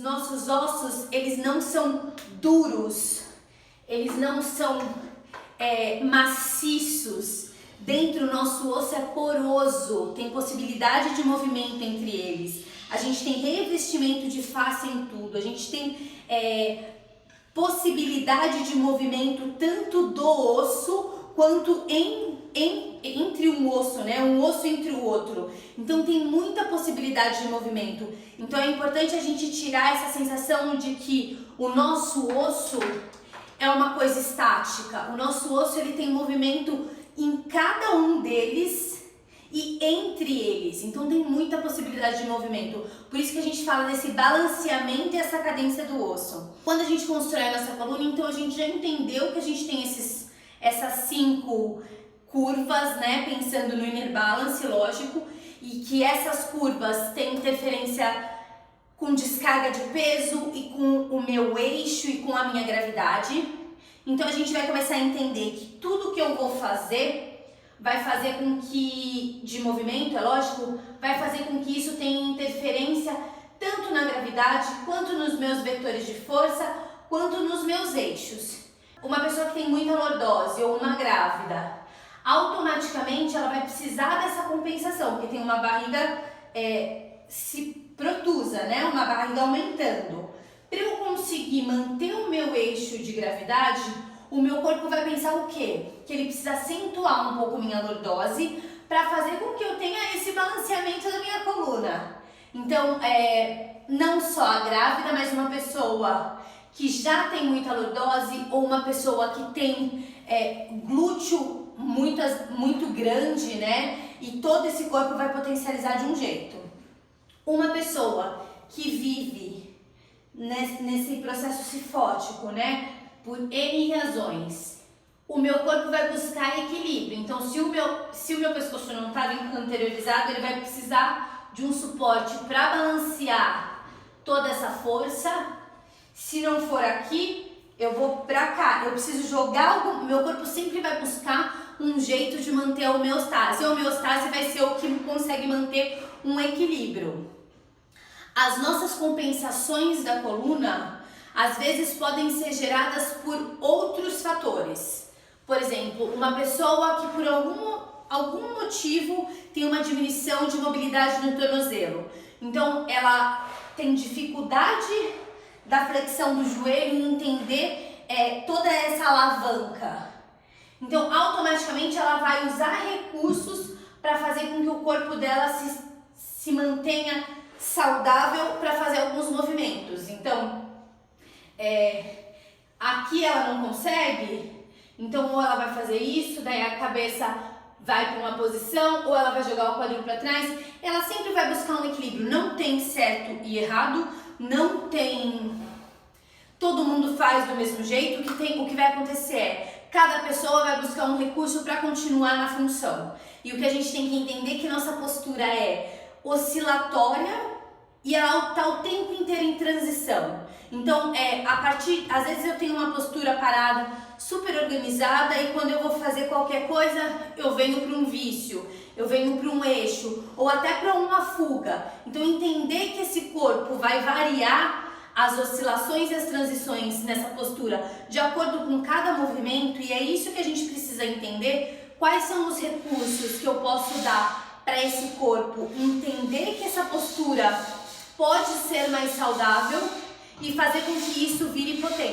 nossos ossos, eles não são duros, eles não são maciços. Dentro o nosso osso é poroso, tem possibilidade de movimento entre eles. A gente tem revestimento de face em tudo, a gente tem possibilidade de movimento tanto do osso quanto entre um osso, né? Um osso entre o outro. Então tem muita possibilidade de movimento. Então é importante a gente tirar essa sensação de que o nosso osso é uma coisa estática. O nosso osso, ele tem movimento em cada um deles e entre eles. Então tem muita possibilidade de movimento. Por isso que a gente fala desse balanceamento e essa cadência do osso. Quando a gente constrói a nossa coluna, então a gente já entendeu que a gente tem essas 5 curvas, né? Pensando no inner balance, lógico, e que essas curvas têm interferência com descarga de peso e com o meu eixo e com a minha gravidade. Então a gente vai começar a entender que tudo que eu vou fazer vai fazer com que, de movimento, é lógico, vai fazer com que isso tenha interferência tanto na gravidade, quanto nos meus vetores de força, quanto nos meus eixos. Uma pessoa que tem muita lordose ou uma grávida, automaticamente ela vai precisar dessa compensação, porque tem uma barriga se protusa, né? Uma barriga aumentando. Para eu conseguir manter o meu eixo de gravidade, o meu corpo vai pensar o quê? Que ele precisa acentuar um pouco minha lordose para fazer com que eu tenha esse balanceamento da minha coluna. Então, não só a grávida, mas uma pessoa que já tem muita lordose ou uma pessoa que tem glúteo muito grande, né? E todo esse corpo vai potencializar de um jeito. Uma pessoa que vive nesse processo cifótico, né? Por N razões, o meu corpo vai buscar equilíbrio. Então, se o meu pescoço não está anteriorizado, ele vai precisar de um suporte para balancear toda essa força. Se não for aqui, eu vou para cá. Eu preciso jogar algo. Meu corpo sempre vai buscar um jeito de manter a homeostase. A homeostase vai ser o que consegue manter um equilíbrio. As nossas compensações da coluna, às vezes, podem ser geradas por outros fatores. Por exemplo, uma pessoa que por algum motivo tem uma diminuição de mobilidade no tornozelo. Então, ela tem dificuldade da flexão do joelho em entender toda essa alavanca. Então, automaticamente, ela vai usar recursos para fazer com que o corpo dela se mantenha saudável para fazer alguns movimentos. Então, aqui ela não consegue, então ou ela vai fazer isso, daí a cabeça vai para uma posição, ou ela vai jogar o quadril para trás. Ela sempre vai buscar um equilíbrio. Não tem certo e errado, não tem... Todo mundo faz do mesmo jeito. O que vai acontecer é cada pessoa vai buscar um recurso para continuar na função. E o que a gente tem que entender é que nossa postura é oscilatória e ela está o tempo inteiro em transição. Então, às vezes eu tenho uma postura parada, super organizada, e quando eu vou fazer qualquer coisa, eu venho para um vício, eu venho para um eixo, ou até para uma fuga. Então, entender que esse corpo vai variar as oscilações e as transições nessa postura de acordo com cada movimento, e é isso que a gente precisa entender, quais são os recursos que eu posso dar para esse corpo, entender que essa postura pode ser mais saudável e fazer com que isso vire potência.